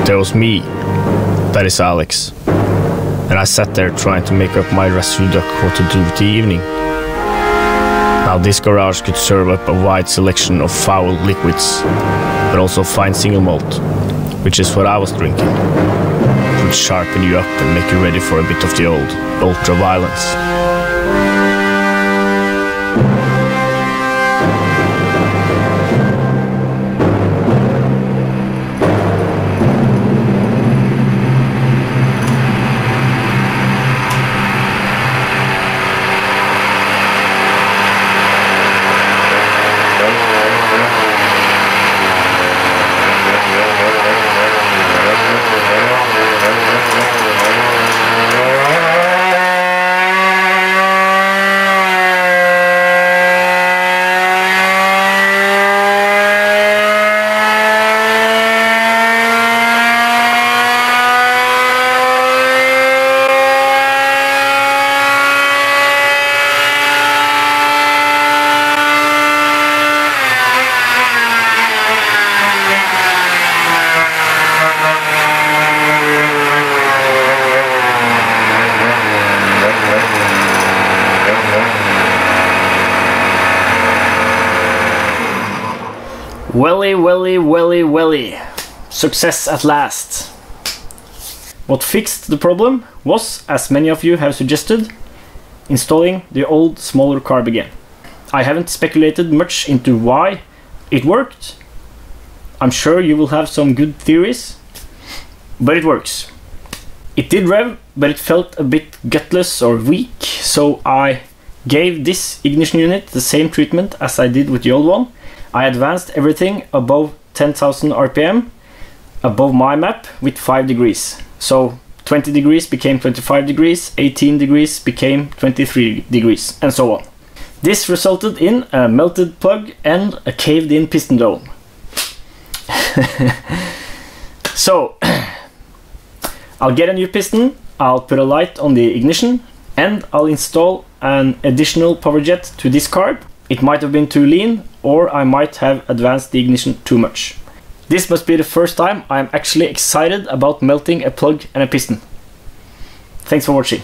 There was me, that is Alex, and I sat there trying to make up my Ressurection what to do with the evening. Now this garage could serve up a wide selection of foul liquids, but also fine single malt, which is what I was drinking. It would sharpen you up and make you ready for a bit of the old ultra-violence. Welly. Success at last. What fixed the problem was, as many of you have suggested, installing the old smaller carb again. I haven't speculated much into why it worked. I'm sure you will have some good theories, but it works. It did rev, but it felt a bit gutless or weak, so I gave this ignition unit the same treatment as I did with the old one. I advanced everything above 10,000 RPM, above my map, with 5 degrees. So 20 degrees became 25 degrees, 18 degrees became 23 degrees, and so on. This resulted in a melted plug and a caved-in piston dome. So, I'll get a new piston, I'll put a light on the ignition, and I'll install an additional power jet to this carb. It might have been too lean, or I might have advanced the ignition too much. This must be the first time I'm actually excited about melting a plug and a piston. Thanks for watching.